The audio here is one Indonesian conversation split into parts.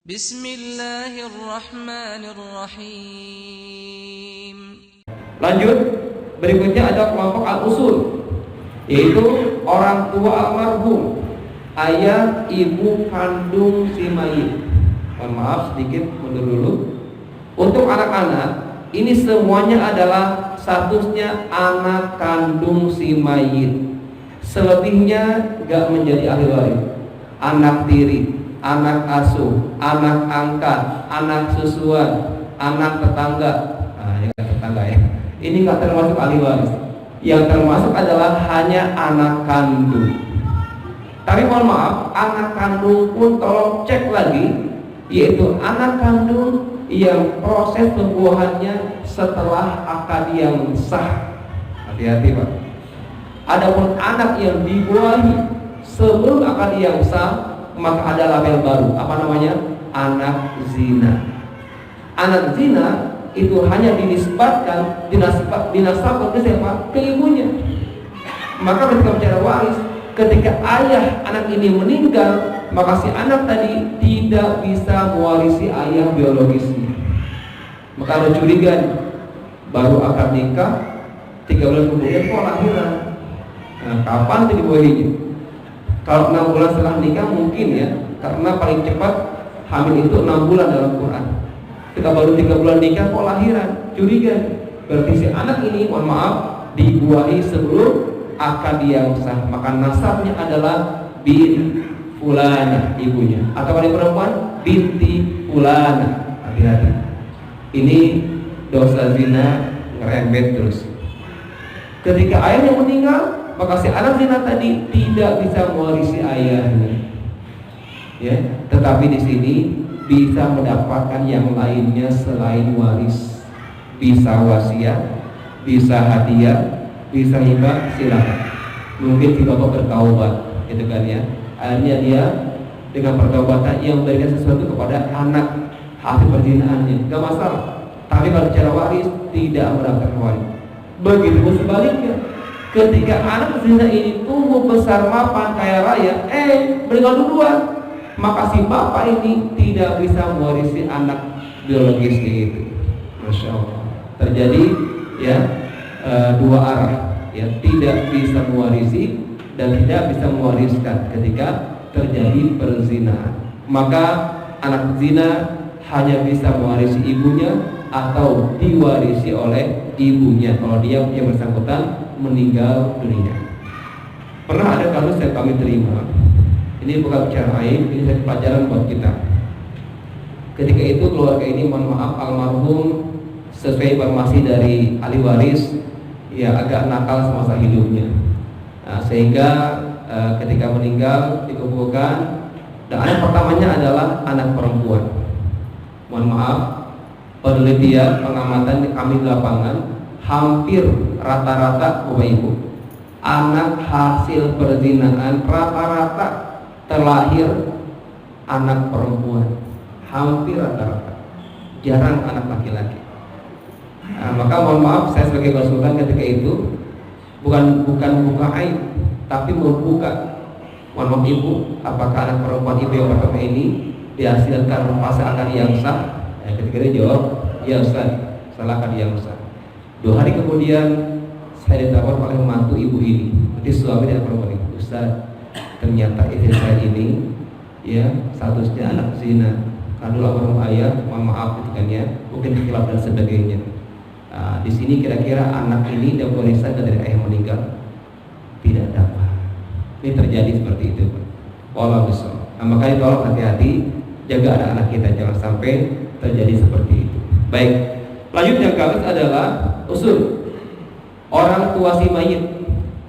Bismillahirrahmanirrahim. Lanjut, berikutnya ada kelompok al-usul, yaitu orang tua almarhum, ayah ibu kandung si mayit. Mohon maaf sedikit mundur dulu. Untuk anak-anak, ini semuanya adalah statusnya anak kandung si mayit. Selebihnya gak menjadi ahli waris. Anak tiri, anak asuh, anak angkat, anak susuan, anak tetangga. Nah, ya tetangga ya. Ini nggak termasuk ahli waris. Yang termasuk adalah hanya anak kandung. Tapi mohon maaf, anak kandung pun tolong cek lagi, yaitu anak kandung yang proses pembuahannya setelah akad yang sah. Hati-hati Pak. Adapun anak yang dibuahi sebelum akad yang sah, maka ada label baru. Apa namanya? Anak zina. Anak zina itu hanya dinisbatkan, dinasabkan ke siapa? Ke ibunya. Maka ketika bicara waris, ketika ayah anak ini meninggal, maka si anak tadi tidak bisa mewarisi ayah biologisnya. Maka ada curiga nih. Baru akad nikah, 3 bulan kemudian kok lahiran. Nah, kapan itu dibuahinya? Kalau 6 bulan setelah nikah mungkin ya, karena paling cepat hamil itu 6 bulan dalam Quran. Kita baru 3 bulan nikah kok lahiran, curiga. Berarti si anak ini, mohon maaf, dibuahi sebelum akad yang sah. Maka nasabnya adalah bin fulana ibunya. Atau kalau perempuan binti fulana. Hati-hati. Ini dosa zina ngerembet terus. Ketika ayahnya meninggal, maka si anak zina tadi tidak bisa mewarisi ayahnya. Ya, tetapi di sini bisa mendapatkan yang lainnya selain waris. Bisa wasiat, bisa hadiah, bisa hibah, silakan. Mungkin si bapak bertaubat, gitu kan ya. Akhirnya dia dengan pertaubatan yang memberikan sesuatu kepada anak hasil perzinaannya, gak masalah. Tapi kalau secara waris tidak mendapatkan waris. Begitu sebaliknya, ketika anak zina ini tumbuh besar mapan kaya raya, meninggal duluan, maka si bapak ini tidak bisa mewarisi anak biologisnya itu. Masya Allah. Terjadi ya dua arah, ya tidak bisa mewarisi dan tidak bisa mewariskan ketika terjadi perzinahan. Maka anak zina hanya bisa mewarisi ibunya atau diwarisi oleh ibunya kalau dia yang bersangkutan meninggal dunia. Pernah ada kasus yang kami terima. Ini bukan bicara aib, ini pelajaran buat kita. Ketika itu keluarga ini, mohon maaf, almarhum sesuai informasi dari ahli waris, ya agak nakal semasa hidupnya. Nah, sehingga ketika meninggal dikumpulkan, dan anak pertamanya adalah anak perempuan. Mohon maaf, penelitian pengamatan kami di lapangan hampir rata-rata Bapak Ibu, anak hasil perzinahan rata-rata terlahir anak perempuan, hampir rata-rata, jarang anak laki-laki. Nah, maka mohon maaf, saya sebagai konsultan ketika itu bukan buka aib, tapi membuka. Mohon maaf Ibu, apakah anak perempuan Ibu yang pertama ini dihasilkan pas akad yang sah? Ketika dia jawab, ya Ustaz, salah akad yang sah. 2 hari kemudian saya ditawar oleh mantu ibu ini, berarti suami dan perempuan itu. Ustaz, ternyata istri saya ini ya statusnya anak zina. Kan dulu almarhum ayah, mohon maaf gitu kan ya, mungkin khilaf dan sebagainya. Nah, di sini kira-kira anak ini dapat warisan dari ayah meninggal? Tidak dapat. Ini terjadi seperti itu. Wallahu a'lam. Nah, makanya tolong hati-hati, jaga anak-anak kita jangan sampai terjadi seperti itu. Baik, lanjut yang keempat adalah usul orang tua si mayit,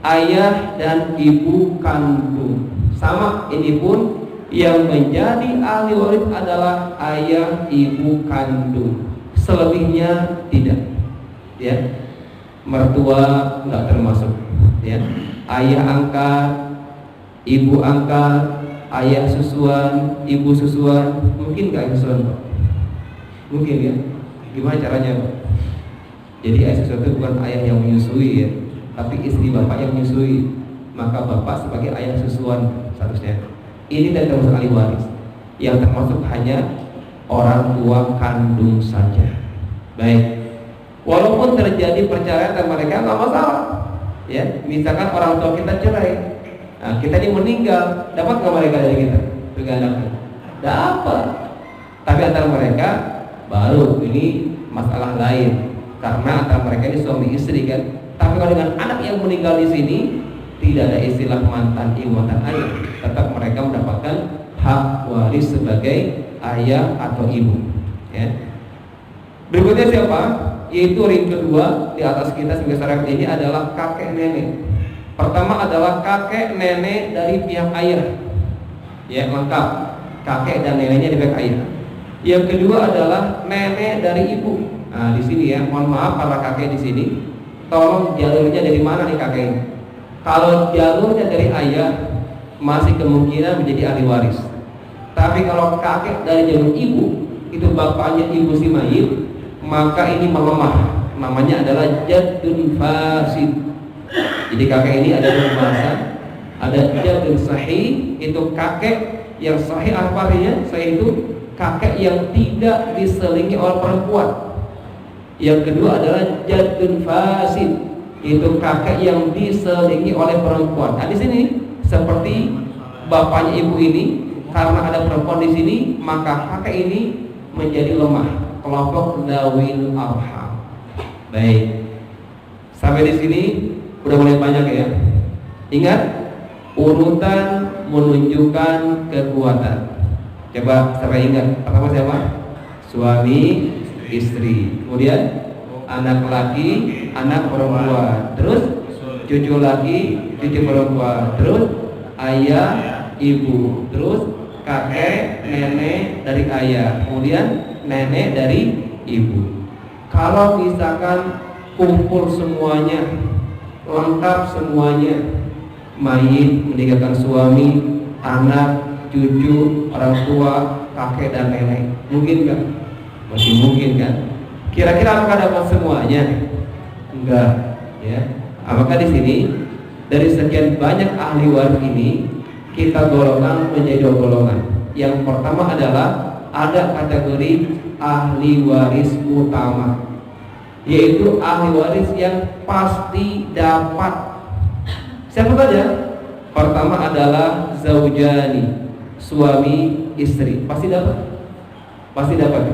ayah dan ibu kandung. Sama, ini pun yang menjadi ahli waris adalah ayah ibu kandung. Selebihnya tidak. Ya, mertua nggak termasuk. Ya, ayah angkat, ibu angkat, ayah susuan, ibu susuan, mungkin nggak susuan Pak? Mungkin ya. Gimana caranya Pak? Jadi ayah susuan itu bukan ayah yang menyusui ya, tapi istri bapak yang menyusui. Maka bapak sebagai ayah susuan seharusnya. Ini dari termasuk ahli waris. yang termasuk hanya orang tua kandung saja. Baik, walaupun terjadi perceraian dan mereka nggak masalah, ya. Misalkan orang tua kita cerai, nah, kita ini meninggal, dapat nggak mereka dari kita? Juga anaknya, dapat. Tapi antara mereka baru ini masalah lain, karena antara mereka ini suami istri kan. Tapi kalau dengan anak yang meninggal di sini, tidak ada istilah mantan ibu mantan ayah, tetap mereka mendapatkan hak waris sebagai ayah atau ibu, ya. Berikutnya siapa? Yaitu ring kedua di atas kita sebagai syariat ini adalah kakek nenek. Pertama adalah kakek nenek dari pihak ayah, ya, lengkap, kakek dan neneknya dari pihak ayah. Yang kedua adalah nenek dari ibu. Nah, di sini ya, mohon maaf para kakek di sini, tolong jalurnya dari mana nih kakek ini? Kalau jalurnya dari ayah, masih kemungkinan menjadi ahli waris. Tapi kalau kakek dari jalur ibu, itu bapaknya ibu si mayit, maka ini melemah. Namanya adalah jaddun fasid. Jadi kakek ini ada dua bahasa, ada jaddun sahih, itu kakek yang sahih. Apa artinya? Sahih itu kakek yang tidak diselingi oleh perempuan. Yang kedua adalah jaddun fasid, itu kakek yang diselingi oleh perempuan. Nah, di sini seperti bapaknya ibu ini, karena ada perempuan di sini, maka kakek ini menjadi lemah, kelompok zawil arham. Baik, sampai di sini udah mulai banyak ya. Ingat, urutan menunjukkan kekuatan. Coba sampai ingat, pertama siapa? Suami, istri, kemudian anak laki, anak perempuan, terus cucu laki, cucu perempuan, terus ayah, ibu, terus kakek, nenek dari ayah, kemudian nenek dari ibu. Kalau misalkan kumpul semuanya, lengkap semuanya, mayit meninggalkan suami, anak, cucu, orang tua, kakek dan nenek, mungkin nggak? Masih mungkin kan? Kira-kira apakah dapat semuanya? Enggak, ya. Apakah di sini dari sekian banyak ahli waris ini kita golongkan menjadi dua golongan. Yang pertama adalah ada kategori ahli waris utama, yaitu ahli waris yang pasti dapat. Siapa saja? Pertama adalah zaujani, suami istri, pasti dapat. Pasti dapat,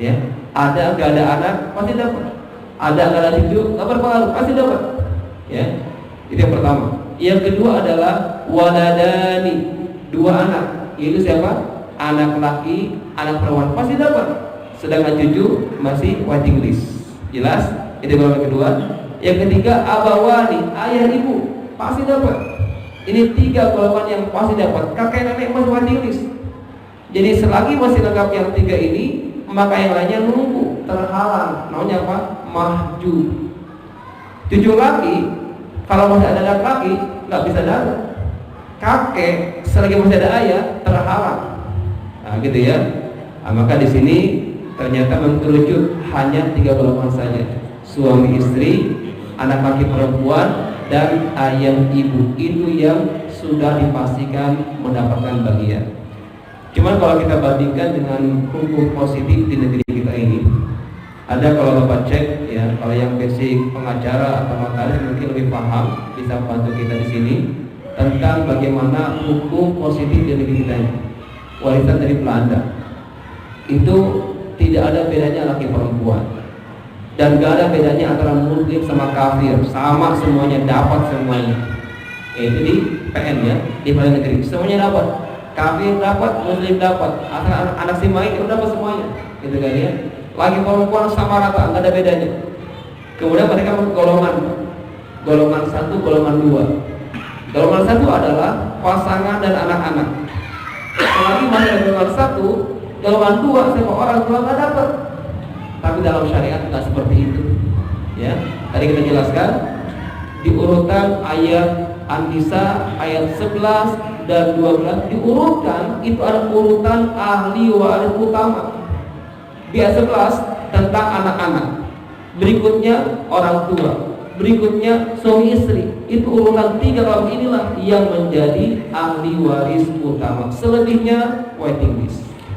ya. Ada nggak ada anak, pasti dapat. Ada nggak ada cucu, nggak berpengaruh, pasti dapat, ya. Itu yang pertama. Yang kedua adalah waladani, dua anak. Itu siapa? Anak laki, anak perempuan, pasti dapat. Sedangkan cucu masih waiting list. Jelas? Itu golongan kedua. Yang ketiga abawani, ayah ibu, pasti dapat. Ini tiga golongan yang pasti dapat. Kakek nenek masih waiting list. Jadi selagi masih lengkap yang tiga ini, maka yang lainnya nunggu, terhalang. Namanya apa? Mahjub. Cucu laki, kalau masih ada anak laki, nggak bisa datang. Kakek selagi masih ada ayah, terhalang. Nah, gitu ya. Nah, maka di sini ternyata mengerucut hanya tiga golongan saja: suami istri, anak laki perempuan, dan ayah ibu. Itu yang sudah dipastikan mendapatkan bagian. Cuman kalau kita bandingkan dengan hukum positif di negeri kita ini, ada, kalau Bapak cek ya, kalau yang basic pengacara atau notaris mungkin lebih paham, bisa bantu kita di sini tentang bagaimana hukum positif di negeri kita ini. Warisan dari Belanda itu tidak ada bedanya laki perempuan, dan gak ada bedanya antara muslim sama kafir, sama semuanya, dapat semuanya. Itu di PN ya, di Pengadilan Negeri semuanya dapat. Kafir dapat, muslim dapat, anak si mayit itu dapat semuanya, gitu kan ya. Laki perempuan sama rata, nggak ada bedanya. Kemudian mereka golongan satu, golongan dua. Golongan satu adalah pasangan dan anak-anak. Selagi masih ada golongan satu, golongan dua semua orang tua nggak dapat. Tapi dalam syariat nggak seperti itu. Ya, tadi kita jelaskan di urutan ayat An-Nisa ayat 11 dan 12 diurutkan, itu ada urutan ahli waris utama. Di ayat 11 tentang anak-anak, berikutnya orang tua, berikutnya suami istri. Itu urutan 3 kelompok inilah yang menjadi ahli waris utama. Selebihnya waiting list.